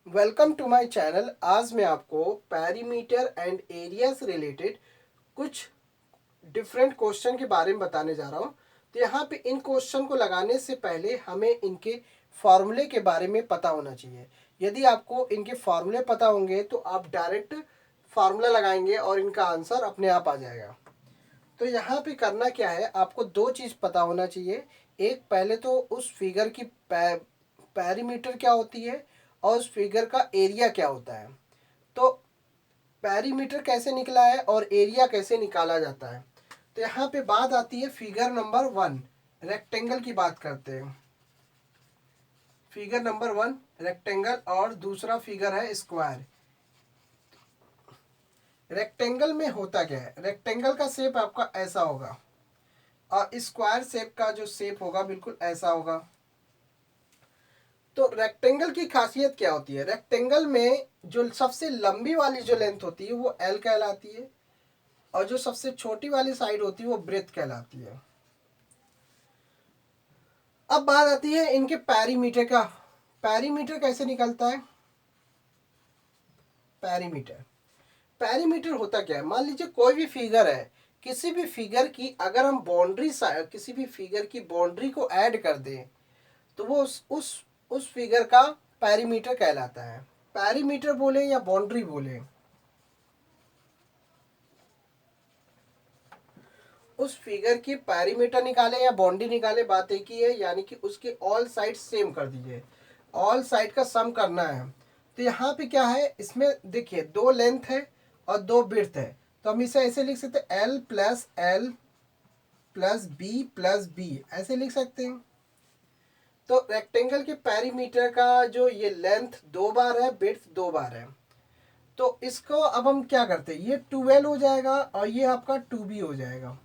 Welcome to my channel. आज मैं आपको पेरीमीटर एंड एरिया से रिलेटेड कुछ डिफरेंट क्वेश्चन के बारे में बताने जा रहा हूँ। तो यहाँ पे इन क्वेश्चन को लगाने से पहले हमें इनके फॉर्मूले के बारे में पता होना चाहिए। यदि आपको इनके फॉर्मूले पता होंगे तो आप डायरेक्ट फार्मूला लगाएंगे और इनका आंसर अपने आप आ जाएगा। तो यहाँ पे करना क्या है, आपको दो चीज़ पता होना चाहिए। एक, पहले तो उस फिगर की पेरीमीटर क्या होती है और उस फिगर का एरिया क्या होता है। तो पेरीमीटर कैसे निकला है और एरिया कैसे निकाला जाता है। तो यहाँ पे बात आती है फिगर नंबर 1, रेक्टेंगल की बात करते हैं। फिगर नंबर 1 रेक्टेंगल और दूसरा फिगर है स्क्वायर। रेक्टेंगल में होता क्या है, रेक्टेंगल का शेप आपका ऐसा होगा और स्क्वायर शेप का जो शेप होगा बिल्कुल ऐसा होगा। तो रेक्टेंगल की खासियत क्या होती है, रेक्टेंगल में जो सबसे लंबी वाली जो लेंथ होती है वो एल कहलाती है और जो सबसे छोटी वाली साइड होती है वो ब्रेथ कहलाती है। अब बात आती है इनके पेरीमीटर का। पेरीमीटर कैसे निकलता है, पेरीमीटर पेरीमीटर होता क्या है, मान लीजिए कोई भी फिगर है, किसी भी फिगर की अगर हम बाउंड्री किसी भी फिगर की बाउंड्री को ऐड कर दें तो वो उस फिगर का पेरीमीटर कहलाता है। पेरीमीटर बोले या बाउंड्री बोले, उस फिगर की पेरीमीटर निकाले या बाउंड्री निकाले, बात एक ही है। यानी कि उसकी ऑल साइड सेम कर दीजिए, ऑल साइड का सम करना है। तो यहाँ पे क्या है, इसमें देखिए दो लेंथ है और दो बिर्थ है। तो हम इसे ऐसे लिख सकते हैं एल प्लस बी ऐसे लिख सकते हैं। तो रेक्टेंगल के पेरीमीटर का जो ये लेंथ दो बार है, बिर्थ दो बार है। तो इसको अब हम क्या करते हैं, ये 12 हो जाएगा और ये आपका 2b हो जाएगा।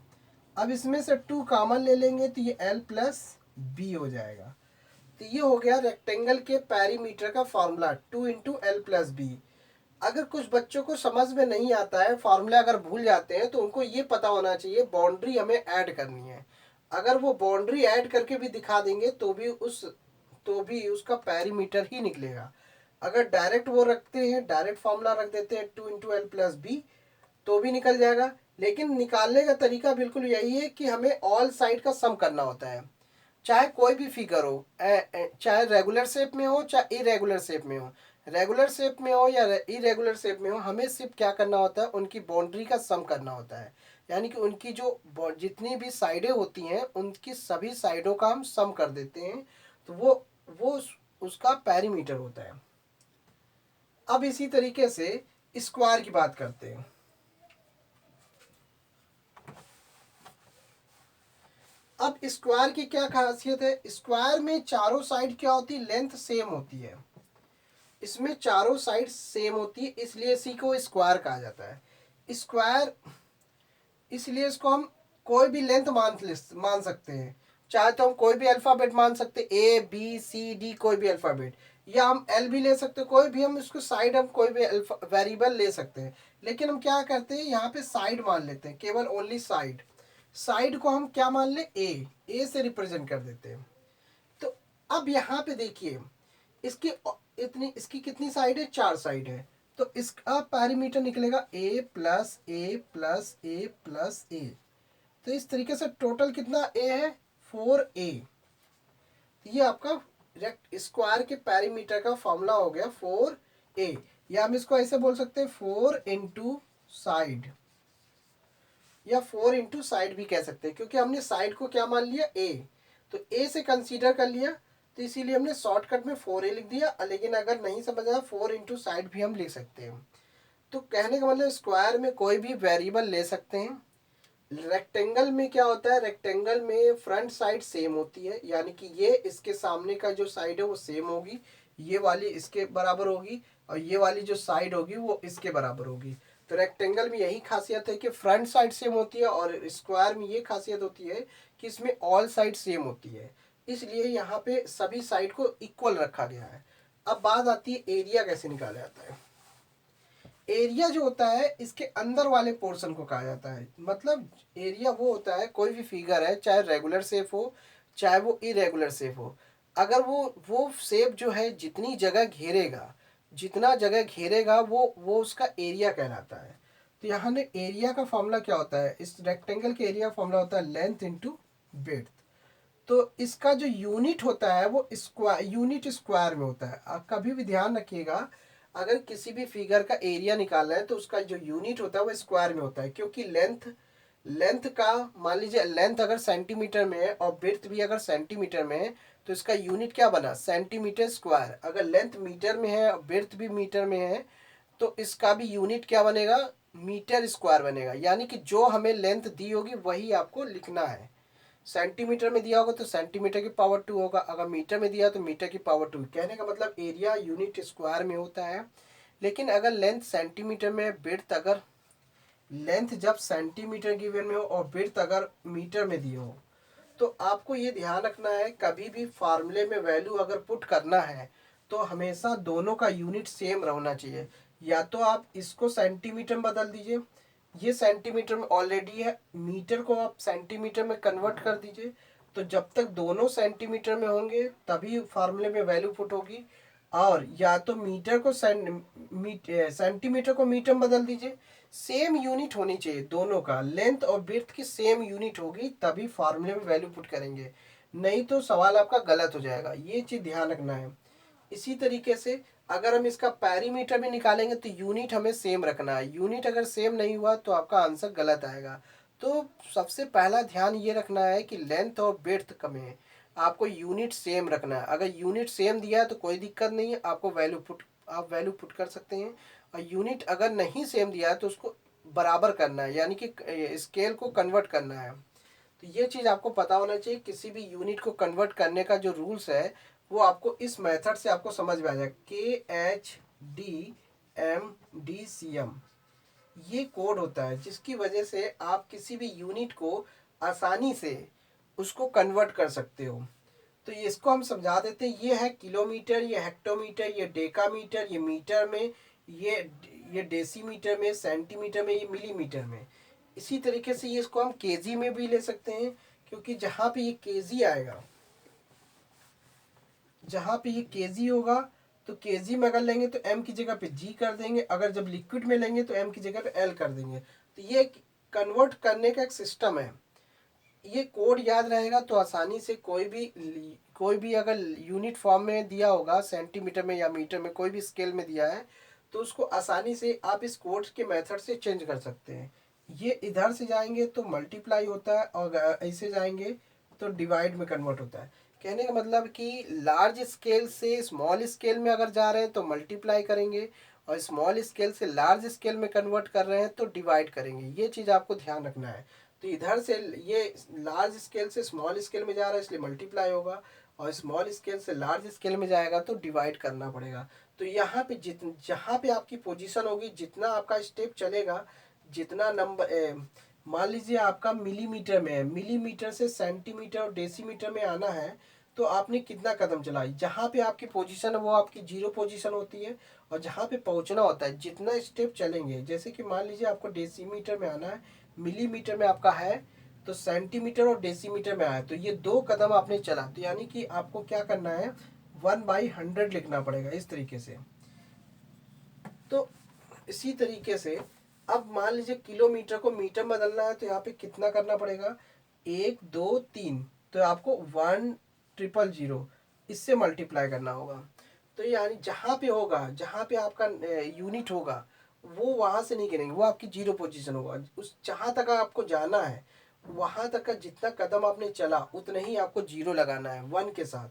अब इसमें से 2 कॉमन ले लेंगे तो ये l प्लस बी हो जाएगा। तो ये हो गया रेक्टेंगल के पेरीमीटर का फॉर्मूला, 2 × l + b। अगर कुछ बच्चों को समझ में नहीं आता है, फॉर्मूला अगर भूल जाते हैं, तो उनको ये पता होना चाहिए बाउंड्री हमें ऐड करनी है। अगर वो बाउंड्री ऐड करके भी दिखा देंगे तो भी उसका पेरीमीटर ही निकलेगा। अगर डायरेक्ट वो रखते हैं, डायरेक्ट फॉर्मूला रख देते हैं 2 × l + b, तो भी निकल जाएगा। लेकिन निकालने का तरीका बिल्कुल यही है कि हमें ऑल साइड का सम करना होता है। चाहे कोई भी फिगर हो, चाहे रेगुलर शेप में हो चाहे इरेगुलर शेप में हो, रेगुलर शेप में हो या इरेगुलर शेप में हो, हमें सिर्फ क्या करना होता है, उनकी बाउंड्री का सम करना होता है। यानी कि उनकी जो जितनी भी साइडें होती हैं उनकी सभी साइडों का हम सम कर देते हैं। तो वो उसका पेरीमीटर होता है। अब इसी तरीके से स्क्वायर की बात करते हैं। अब स्क्वायर की क्या खासियत है, स्क्वायर में चारों साइड क्या होती है, लेंथ सेम होती है। इसमें चारों साइड सेम होती है, इसलिए इसी को स्क्वायर कहा जाता है। स्क्वायर इसलिए इसको हम कोई भी लेंथ मान सकते हैं। चाहे तो हम कोई भी अल्फ़ाबेट मान सकते हैं, A B C D, कोई भी अल्फ़ाबेट, या हम एल भी ले सकते हैं, कोई भी हम इसको साइड, हम कोई भी वेरिएबल ले सकते हैं। लेकिन हम क्या करते हैं, यहाँ पे साइड मान लेते हैं, केवल ओनली साइड। साइड को हम क्या मान ले, ए से रिप्रेजेंट कर देते हैं। तो अब यहाँ पे देखिए, इसकी इसकी कितनी साइड है, चार साइड है। तो इसका पेरीमीटर निकलेगा A + A + A + A। तो इस तरीके से टोटल कितना ए है, 4a। ये आपका स्क्वायर के पेरीमीटर का फॉर्मूला हो गया 4a। या हम इसको ऐसे बोल सकते हैं 4 × साइड, या 4 × साइड भी कह सकते हैं, क्योंकि हमने साइड को क्या मान लिया, a। तो a से कंसीडर कर लिया, तो इसीलिए हमने शॉर्टकट में 4a लिख दिया। लेकिन अगर नहीं समझ आया, 4 × साइड भी हम लिख सकते हैं। तो कहने का मतलब स्क्वायर में कोई भी वेरिएबल ले सकते हैं। रेक्टेंगल में क्या होता है, रेक्टेंगल में फ्रंट साइड सेम होती है, यानी कि ये इसके सामने का जो साइड है वो सेम होगी, ये वाली इसके बराबर होगी और ये वाली जो साइड होगी वो इसके बराबर होगी। तो रेक्टेंगल में यही खासियत है कि फ्रंट साइड सेम होती है, और स्क्वायर में ये खासियत होती है कि इसमें ऑल साइड सेम होती है। इसलिए यहाँ पे सभी साइड को इक्वल रखा गया है। अब बात आती है एरिया कैसे निकाला जाता है। एरिया जो होता है, इसके अंदर वाले पोर्शन को कहा जाता है। मतलब एरिया वो होता है, कोई भी फिगर है, चाहे रेगुलर शेप हो चाहे वो इरेगुलर शेप हो, अगर वो शेप जो है जितनी जगह घेरेगा, जितना जगह घेरेगा वो उसका एरिया कहलाता है। तो यहाँ ने एरिया का फॉर्मूला क्या होता है, इस रेक्टेंगल के एरिया का फॉर्मूला होता है लेंथ इंटू विड्थ। तो इसका जो यूनिट होता है वो स्क्वायर, यूनिट स्क्वायर में होता है। आप कभी भी ध्यान रखिएगा, अगर किसी भी फिगर का एरिया निकालना है तो उसका जो यूनिट होता है वो स्क्वायर में होता है, क्योंकि लेंथ लेंथ का मान लीजिए लेंथ अगर सेंटीमीटर में है और विड्थ भी अगर सेंटीमीटर में है तो इसका यूनिट क्या बना, सेंटीमीटर स्क्वायर। अगर लेंथ मीटर में है और विड्थ भी मीटर में है तो इसका भी यूनिट क्या बनेगा, मीटर स्क्वायर बनेगा। यानी कि जो हमें लेंथ दी होगी वही आपको लिखना है। सेंटीमीटर में दिया होगा तो सेंटीमीटर की पावर 2 होगा, अगर मीटर में दिया तो मीटर की पावर 2। कहने का मतलब एरिया यूनिट स्क्वायर में होता है। लेकिन अगर लेंथ सेंटीमीटर में, विड्थ अगर लेंथ जब सेंटीमीटर गिवन में हो और विड्थ अगर मीटर में दी हो, तो आपको ये ध्यान रखना है कभी भी फार्मूले में वैल्यू अगर पुट करना है तो हमेशा दोनों का यूनिट सेम रहना चाहिए। या तो आप इसको सेंटीमीटर में बदल दीजिए, ये सेंटीमीटर में ऑलरेडी है, मीटर को आप सेंटीमीटर में कन्वर्ट कर दीजिए। तो जब तक दोनों सेंटीमीटर में होंगे तभी फार्मूले में वैल्यू पुट होगी। और या तो मीटर को सेंटीमीटर को मीटर में बदल दीजिए। सेम यूनिट होनी चाहिए दोनों का, लेंथ और विड्थ की सेम यूनिट होगी तभी फार्मूले में वैल्यू पुट करेंगे, नहीं तो सवाल आपका गलत हो जाएगा। ये चीज़ ध्यान रखना है। इसी तरीके से अगर हम इसका पैरीमीटर भी निकालेंगे तो यूनिट हमें सेम रखना है। यूनिट अगर सेम नहीं हुआ तो आपका आंसर गलत आएगा। तो सबसे पहला ध्यान ये रखना है कि लेंथ और विड्थ में आपको यूनिट सेम रखना है। अगर यूनिट सेम दिया है तो कोई दिक्कत नहीं है, आपको आप वैल्यू पुट कर सकते हैं। और यूनिट अगर नहीं सेम दिया है तो उसको बराबर करना है, यानी कि स्केल को कन्वर्ट करना है। तो ये चीज़ आपको पता होना चाहिए। किसी भी यूनिट को कन्वर्ट करने का जो रूल्स है वो आपको इस मेथड से आपको समझ में आ जाएगा। KHDMDCM ये कोड होता है जिसकी वजह से आप किसी भी यूनिट को आसानी से उसको कन्वर्ट कर सकते हो। तो इसको हम समझा देते हैं। ये है किलोमीटर, ये हेक्टोमीटर, ये डेकामीटर, ये मीटर में, ये डेसीमीटर में, सेंटीमीटर में, ये मिलीमीटर में। इसी तरीके से ये इसको हम केजी में भी ले सकते हैं, क्योंकि जहाँ पे ये केजी आएगा, जहाँ पे ये केजी होगा तो केजी में अगर लेंगे तो एम की जगह पे जी कर देंगे, अगर जब लिक्विड में लेंगे तो एम की जगह पे एल कर देंगे। तो ये कन्वर्ट करने का एक सिस्टम है। ये कोड याद रहेगा तो आसानी से कोई भी अगर यूनिट फॉर्म में दिया होगा, सेंटीमीटर में या मीटर में, कोई भी स्केल में दिया है तो उसको आसानी से आप इस कोड के मेथड से चेंज कर सकते हैं। ये इधर से जाएंगे तो मल्टीप्लाई होता है और ऐसे जाएंगे तो डिवाइड में कन्वर्ट होता है। कहने का मतलब कि लार्ज स्केल से स्मॉल स्केल में अगर जा रहे हैं तो मल्टीप्लाई करेंगे, और स्मॉल स्केल से लार्ज स्केल में कन्वर्ट कर रहे हैं तो डिवाइड करेंगे। ये चीज़ आपको ध्यान रखना है। तो इधर से ये लार्ज स्केल से स्मॉल स्केल में जा रहा है इसलिए मल्टीप्लाई होगा, और स्मॉल स्केल से लार्ज स्केल में जाएगा तो डिवाइड करना पड़ेगा। तो यहाँ पे जहाँ पे आपकी पोजीशन होगी, जितना आपका स्टेप चलेगा, जितना नंबर मान लीजिए आपका मिलीमीटर में है, मिलीमीटर से सेंटीमीटर और डेसीमीटर में आना है तो आपने कितना कदम चलाई, जहाँ पे आपकी पोजीशन है वो आपकी जीरो पोजीशन होती है। और जहाँ पे पहुँचना होता है, जितना स्टेप चलेंगे, जैसे कि मान लीजिए आपको डेसीमीटर में आना है, मिलीमीटर में आपका है, तो सेंटीमीटर और डेसीमीटर में आया, तो ये 2 कदम आपने चला, तो यानी कि आपको क्या करना है, 1/100 लिखना पड़ेगा इस तरीके से। तो इसी तरीके से अब मान लीजिए किलोमीटर को मीटर में बदलना है तो यहाँ पे कितना करना पड़ेगा, 1 2 3, तो आपको 1,000 इससे मल्टीप्लाई करना होगा। तो यानी जहाँ पे होगा, जहाँ पे आपका यूनिट होगा वो वहाँ से नहीं गिनेंगे, वो आपकी जीरो पोजीशन होगा। उस जहाँ तक आपको जाना है वहाँ तक का जितना कदम आपने चला उतने ही आपको जीरो लगाना है 1 के साथ।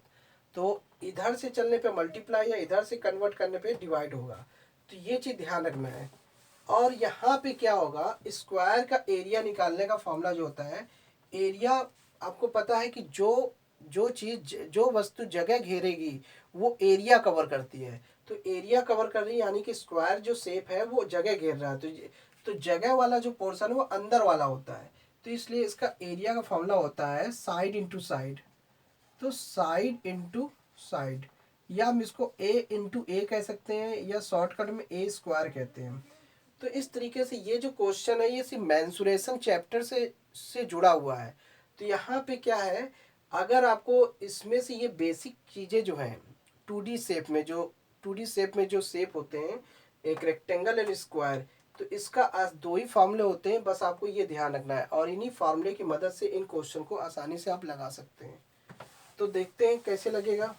तो इधर से चलने पे मल्टीप्लाई या इधर से कन्वर्ट करने पे डिवाइड होगा। तो ये चीज़ ध्यान रखना है। और यहाँ पे क्या होगा, स्क्वायर का एरिया निकालने का फॉर्मूला जो होता है, एरिया आपको पता है कि जो चीज़, जो वस्तु जगह घेरेगी वो एरिया कवर करती है। तो एरिया कवर कर रही है यानी कि स्क्वायर जो शेप है वो जगह घेर रहा है, तो जगह वाला जो पोर्शन है वो अंदर वाला होता है। तो इसलिए इसका एरिया का फॉर्मूला होता है साइड इंटू साइड। तो साइड इंटू साइड, या हम इसको ए इंटू ए कह सकते हैं, या शॉर्टकट में ए स्क्वायर कहते हैं। तो इस तरीके से ये जो क्वेश्चन है ये सिर्फ मेंसुरेशन चैप्टर से जुड़ा हुआ है। तो यहाँ पे क्या है, अगर आपको इसमें से ये बेसिक चीज़ें जो हैं 2D शेप में, जो 2D शेप में जो शेप होते हैं, एक रेक्टेंगल एंड स्क्वायर, तो इसका आज दो ही फार्मूले होते हैं, बस आपको ये ध्यान रखना है और इन्हीं फार्मूले की मदद से इन क्वेश्चन को आसानी से आप लगा सकते हैं। तो देखते हैं कैसे लगेगा।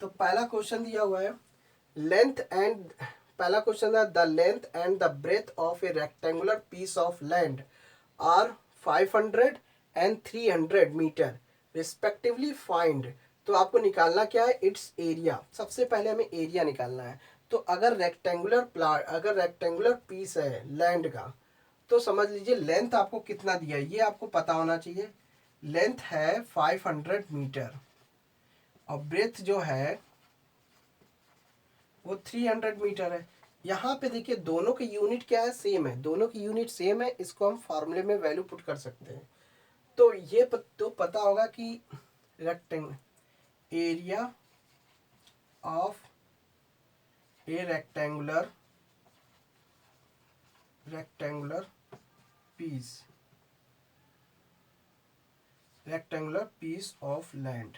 तो पहला क्वेश्चन दिया हुआ है लेंथ एंड पहला क्वेश्चन है the length and the breadth of a rectangular piece of land are 500 and 300 metre respectively find. तो आपको निकालना क्या है, इट्स एरिया। सबसे पहले हमें एरिया निकालना है। तो अगर रेक्टेंगुलर पीस है लैंड का, तो समझ लीजिए लेंथ आपको कितना दिया है ये आपको पता होना चाहिए। लेंथ है 500 मीटर और ब्रेथ जो है वो 300 मीटर है। यहाँ पे देखिए दोनों के यूनिट क्या है, सेम है, दोनों की यूनिट सेम है। इसको हम फार्मूले में वैल्यू पुट कर सकते हैं। तो ये तो पता होगा कि area of a rectangular piece of land.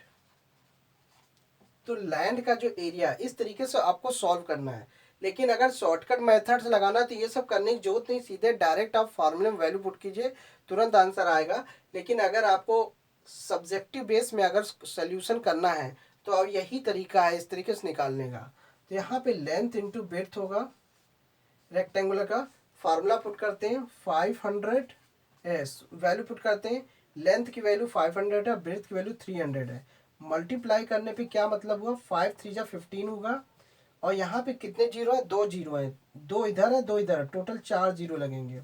तो लैंड का जो एरिया, इस तरीके से आपको सॉल्व करना है। लेकिन अगर शॉर्टकट मेथड्स लगाना तो ये सब करने की जरूरत नहीं, सीधे डायरेक्ट आप फार्मूले में वैल्यू पुट कीजिए, तुरंत आंसर आएगा। लेकिन अगर आपको सब्जेक्टिव बेस में अगर सोल्यूशन करना है तो अब यही तरीका है इस तरीके से निकालने का। तो यहाँ पे लेंथ इंटू ब्रेथ होगा रेक्टेंगुलर का, फार्मूला पुट करते हैं 500 एस, वैल्यू पुट करते हैं, लेंथ की वैल्यू 500 है, ब्रेथ की वैल्यू 300 है। मल्टीप्लाई करने पे क्या मतलब हुआ, 5 3 जा 15 होगा और यहाँ पे कितने जीरो है, 2 जीरो है, 2 इधर है 2 इधर है, टोटल 4 जीरो लगेंगे।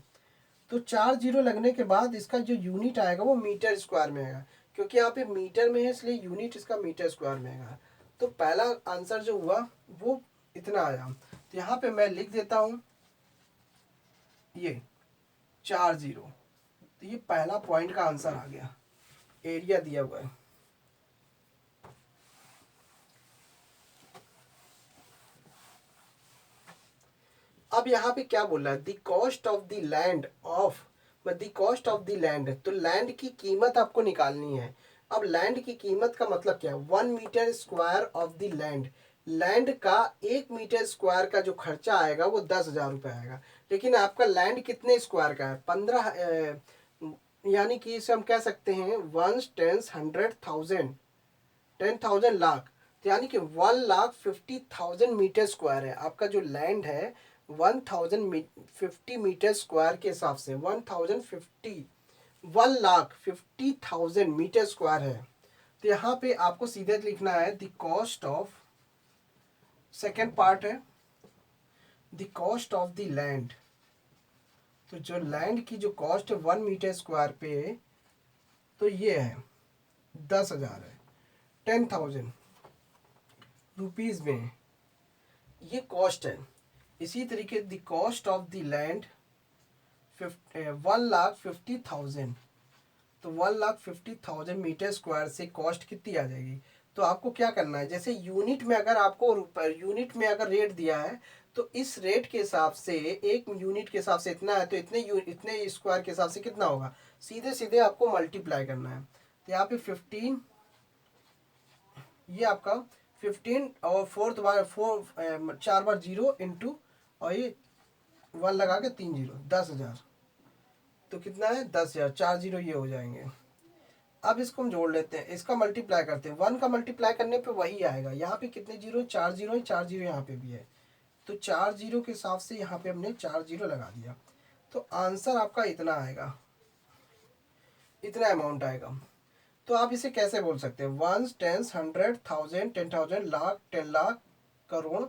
तो 4 जीरो लगने के बाद इसका जो यूनिट आएगा वो मीटर स्क्वायर में आएगा, क्योंकि यहाँ पे मीटर में है इसलिए यूनिट इसका मीटर स्क्वायर में आएगा। तो पहला आंसर जो हुआ वो इतना आया। तो यहाँ पे मैं लिख देता हूँ ये 4 जीरो। तो ये पहला पॉइंट का आंसर आ गया, एरिया दिया हुआ है। अब यहाँ पे क्या बोल रहा है, the cost of the land तो लैंड की कीमत आपको निकालनी है। अब लैंड की कीमत का मतलब क्या है, 1 metre square of the land. Land का 1 मीटर स्क्वायर का जो खर्चा आएगा वो 10,000 रुपये आएगा। लेकिन आपका लैंड कितने स्क्वायर का है, 15, यानी कि इसे हम कह सकते हैं 1 10 100,000 10,000 लाख। तो यानी कि 1,50,000 मीटर स्क्वायर है आपका जो लैंड है। 1,050 मीटर स्क्वायर के हिसाब से 1,50,000 मीटर स्क्वायर है। तो यहाँ पे आपको सीधे लिखना है the cost of, second part है the cost of the land. तो जो लैंड की जो कॉस्ट है 1 मीटर स्क्वायर पे, तो ये है 10,000 है, 10,000 रुपीज में ये कॉस्ट है। इसी तरीके the cost of the land 1,50,000, तो 1,50,000 मीटर स्क्वायर से कॉस्ट कितनी आ जाएगी। तो आपको क्या करना है, जैसे यूनिट में अगर आपको यूनिट में अगर रेट दिया है तो इस रेट के हिसाब से, एक यूनिट के हिसाब से इतना है तो इतने स्क्वायर के हिसाब से कितना होगा, सीधे सीधे आपको मल्टीप्लाई करना है। तो यहाँ पे 15, ये आपका 15 और 4 बार जीरो इंटू और ये 1 लगा के 3 जीरो, 10,000। तो कितना है 10,000, 4 जीरो ये हो जाएंगे। अब इसको हम जोड़ लेते हैं, इसका मल्टीप्लाई करते हैं, 1 का मल्टीप्लाई करने पे वही आएगा। यहाँ पे कितने जीरो, 4 जीरो है, 4 जीरो यहाँ पे भी है। तो 4 जीरो के हिसाब से यहाँ पे हमने 4 जीरो लगा दिया। तो आंसर आपका इतना आएगा, इतना अमाउंट आएगा। तो आप इसे कैसे बोल सकते हैं, 1 10 100,000 10,000 लाख 10 लाख करोड़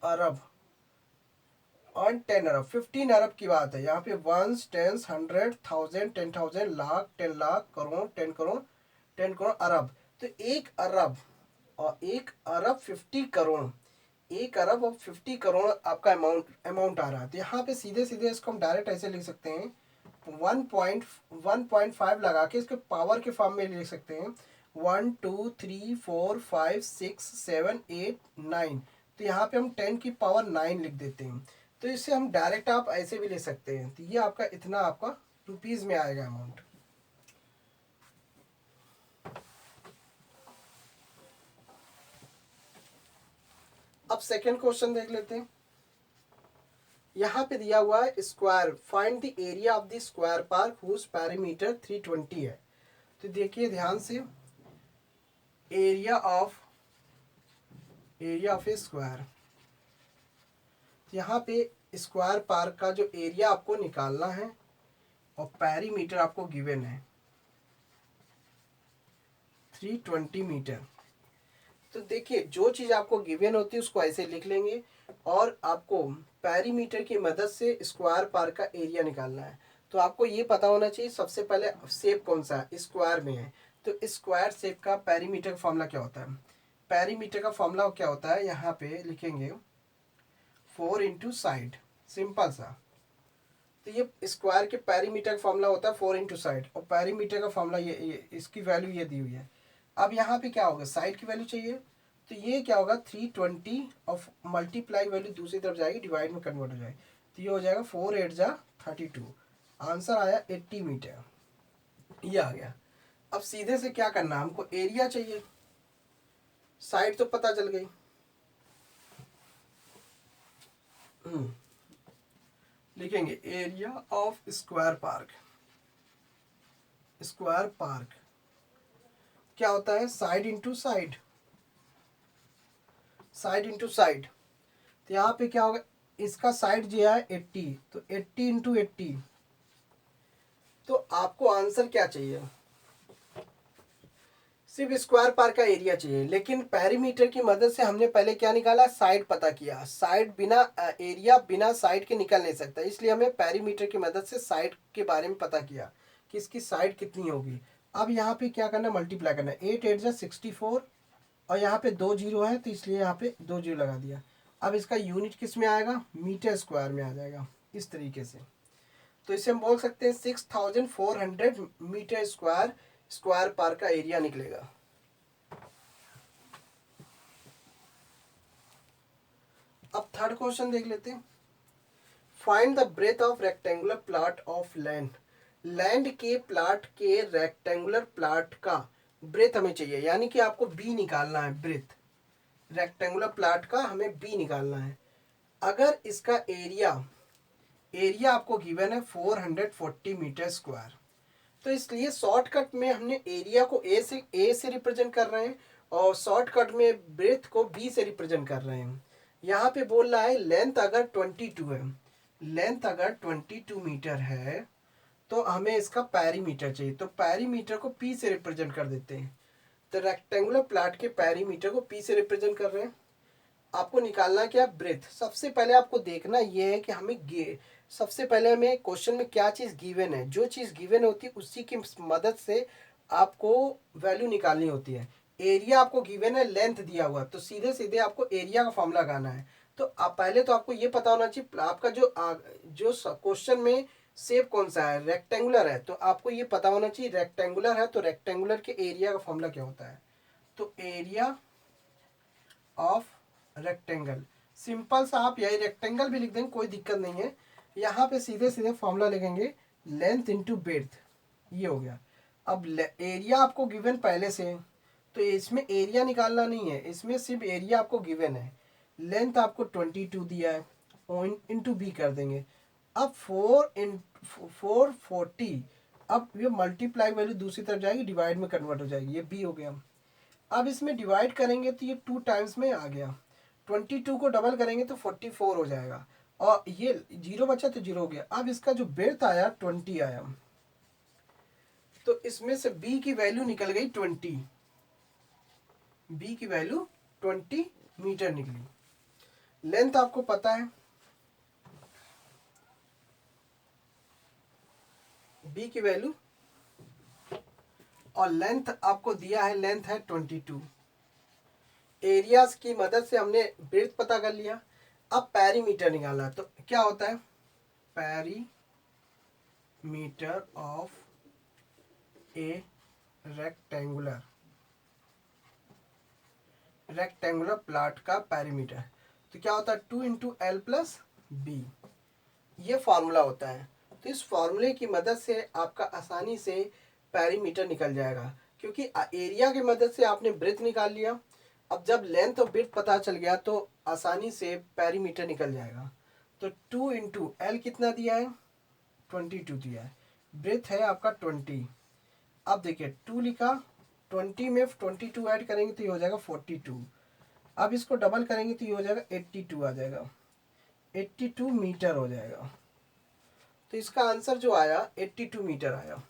अरब और 10 अरब, 15 अरब की बात है। यहाँ पे 1 10 100,000 10,000 लाख 10 लाख करोड़ 10 करोड़ 10 करोड़ अरब। तो 1 अरब और 1 अरब 50 करोड़, 1 अरब और 50 करोड़ आपका अमाउंट आ रहा है। तो यहाँ पे सीधे सीधे इसको हम डायरेक्ट ऐसे लिख सकते हैं, 1.5 लगा के इसके पावर के फॉर्म में लिख सकते हैं 1 2 3 4 5 6 7 8 9। तो यहाँ पे हम 10 की पावर 9 लिख देते हैं। तो इससे हम डायरेक्ट आप ऐसे भी ले सकते हैं। तो ये आपका इतना आपका रुपीज में आएगा अमाउंट। अब सेकंड क्वेश्चन देख लेते हैं। यहाँ पे दिया हुआ है square, find the area of the square park whose perimeter 320 है। तो देखिए ध्यान से, एरिया ऑफ ए स्क्वायर, यहाँ पे स्क्वायर पार्क का जो एरिया आपको निकालना है और पेरीमीटर आपको गिवन है 320 मीटर। तो देखिए जो चीज़ आपको गिवन होती है उसको ऐसे लिख लेंगे और आपको पेरीमीटर की मदद से स्क्वायर पार्क का एरिया निकालना है। तो आपको ये पता होना चाहिए सबसे पहले शेप कौन सा है, स्क्वायर में है। तो स्क्वायर शेप का पेरीमीटर का फॉर्मूला क्या होता है? पेरीमीटर का फॉर्मूला क्या होता है, यहाँ पे लिखेंगे 4 इंटू साइड, सिंपल सा। तो ये स्क्वायर के पेरीमीटर का फॉर्मूला होता है 4 इंटू साइड, और पेरीमीटर का फॉर्मूला ये इसकी वैल्यू ये दी हुई है। अब यहाँ पे क्या होगा, साइड की वैल्यू चाहिए, तो ये क्या होगा 320 और मल्टीप्लाई वैल्यू दूसरी तरफ जाएगी, डिवाइड में कन्वर्ट हो जाएगी। तो ये हो जाएगा 4 8 जा 32, आंसर आया 80 मीटर, ये आ गया। अब सीधे से क्या करना, हमको एरिया चाहिए, साइड तो पता चल गई। लिखेंगे area of square park. Square park क्या होता है, side into side, side into side. तो यहाँ पे क्या होगा, इसका साइड जो है 80, तो 80 इंटू 80। तो आपको आंसर क्या चाहिए, सिर्फ स्क्वायर पार्क का एरिया चाहिए, लेकिन पेरीमीटर की मदद से हमने पहले क्या निकाला, साइड पता किया। साइड बिना एरिया बिना साइड के निकल नहीं सकता, इसलिए हमें पेरीमीटर की मदद से साइड के बारे में पता किया कि इसकी साइड कितनी होगी। अब यहाँ पे क्या करना, मल्टीप्लाई करना, 8 8 जा 64, और यहाँ पे 2 जीरो है तो इसलिए यहाँ पे 2 जीरो लगा दिया। अब इसका यूनिट किस में आएगा, मीटर स्क्वायर में आ जाएगा, इस तरीके से। तो इसे हम बोल सकते हैं 6400 मीटर स्क्वायर स्क्वायर पार्क का एरिया निकलेगा। अब थर्ड क्वेश्चन देख लेते हैं। Find the breadth of rectangular plot of land. Land के प्लॉट के रेक्टेंगुलर प्लॉट का ब्रेथ हमें चाहिए, यानी कि आपको बी निकालना है, ब्रेथ रेक्टेंगुलर प्लॉट का हमें बी निकालना है। अगर इसका एरिया आपको गिवन है 440 मीटर स्क्वायर, तो इसलिए शॉर्टकट में हमने एरिया को ए से रिप्रेजेंट कर रहे हैं और शॉर्टकट में ब्रेथ को बी से रिप्रेजेंट कर रहे हैं। यहाँ पे बोल रहा है लेंथ अगर 22 है, लेंथ अगर 22 मीटर है तो हमें इसका पेरीमीटर चाहिए, तो पेरीमीटर को पी से रिप्रेजेंट कर देते हैं। तो रेक्टेंगुलर प्लॉट के पेरीमीटर को पी से रिप्रेजेंट कर रहे हैं। आपको निकालना क्या, ब्रेथ। सबसे पहले आपको देखना ये है कि हमें सबसे पहले हमें क्वेश्चन में क्या चीज़ गिवन है, जो चीज़ गिवन होती है उसी की मदद से आपको वैल्यू निकालनी होती है। एरिया आपको गिवन है, लेंथ दिया हुआ, तो सीधे सीधे आपको एरिया का फॉर्मूला लगाना है। तो आप पहले तो आपको ये पता होना चाहिए आपका जो क्वेश्चन में शेप कौन सा है, रेक्टेंगुलर है, तो आपको ये पता होना चाहिए रेक्टेंगुलर है तो रेक्टेंगुलर के एरिया का फॉर्मूला क्या होता है। तो एरिया ऑफ रेक्टेंगल, सिंपल सा आप यही रेक्टेंगल भी लिख देंगे, कोई दिक्कत नहीं है। यहाँ पे सीधे सीधे फॉर्मूला लिखेंगे लेंथ इंटू ब्रेथ, ये हो गया। अब एरिया आपको गिवन पहले से, तो इसमें एरिया निकालना नहीं है, इसमें सिर्फ एरिया आपको गिवन है। लेंथ आपको 22 दिया है, इंटू बी कर देंगे। अब 440, अब ये मल्टीप्लाई वैल्यू दूसरी तरफ जाएगी, डिवाइड में कन्वर्ट हो जाएगी, ये बी हो गया। अब इसमें डिवाइड करेंगे तो ये 2 टाइम्स में आ गया, 22 को डबल करेंगे तो 44 हो जाएगा, और ये जीरो बचा तो जीरो हो गया। अब इसका जो ब्रेथ आया 20 आया, तो इसमें से बी की वैल्यू निकल गई 20, बी की वैल्यू 20 मीटर निकली। लेंथ आपको पता है, बी की वैल्यू, और लेंथ आपको दिया है, लेंथ है 22। एरियाज की मदद से हमने ब्रेथ पता कर लिया। अब पेरीमीटर निकालना, तो क्या होता है, perimeter of a rectangular plot का पेरीमीटर, तो क्या होता है 2 इंटू एल प्लस बी, ये फार्मूला होता है। तो इस फार्मूले की मदद से आपका आसानी से पेरीमीटर निकल जाएगा, क्योंकि एरिया की मदद से आपने ब्रेथ निकाल लिया, अब जब लेंथ और विड्थ पता चल गया तो आसानी से पेरीमीटर निकल जाएगा। तो 2 इंटू एल कितना दिया है, 22 दिया है। ब्रेथ है आपका 20। अब देखिए 2 लिखा, 20 में 22 ऐड करेंगे तो ये हो जाएगा 42। अब इसको डबल करेंगे तो ये हो जाएगा 82 आ जाएगा, 82 मीटर हो जाएगा। तो इसका आंसर जो आया 82 मीटर आया।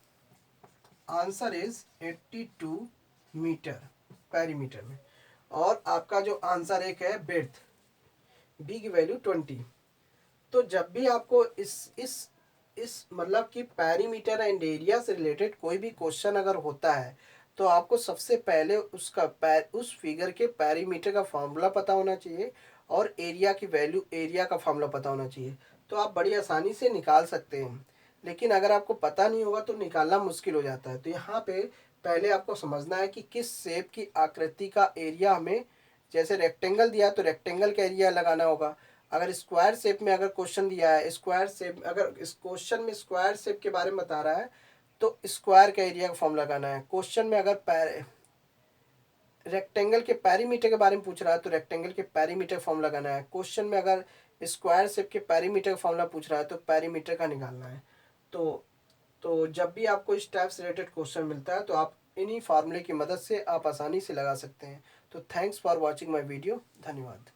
आंसर इज 82 मीटर पेरीमीटर में। और आपका जो आंसर एक है ब्रेथ, बी की वैल्यू 20। तो जब भी आपको इस मतलब कि पेरीमीटर एंड एरिया से रिलेटेड कोई भी क्वेश्चन अगर होता है तो आपको सबसे पहले उस फिगर के पेरीमीटर का फॉर्मूला पता होना चाहिए और एरिया की वैल्यू, एरिया का फॉर्मूला पता होना चाहिए, तो आप बड़ी आसानी से निकाल सकते हैं। लेकिन अगर आपको पता नहीं होगा तो निकालना मुश्किल हो जाता है। तो यहाँ पे पहले आपको समझना है कि किस शेप की आकृति का एरिया हमें, जैसे रेक्टेंगल दिया तो रेक्टेंगल का एरिया लगाना होगा। अगर स्क्वायर शेप में अगर क्वेश्चन दिया है, स्क्वायर शेप, अगर इस क्वेश्चन में स्क्वायर शेप के बारे में बता रहा है तो स्क्वायर का एरिया का फॉर्म लगाना है। क्वेश्चन में अगर रेक्टेंगल के पेरीमीटर के बारे में पूछ रहा है तो रेक्टेंगल के पेरीमीटर फॉर्म लगाना है। क्वेश्चन में अगर स्क्वायर शेप के पेरीमीटर का फॉर्मूला पूछ रहा है तो पेरीमीटर का निकालना है। तो जब भी आपको इस टाइप से रिलेटेड क्वेश्चन मिलता है तो आप इन्हीं फार्मूले की मदद से आप आसानी से लगा सकते हैं। तो thanks for watching my video. धन्यवाद।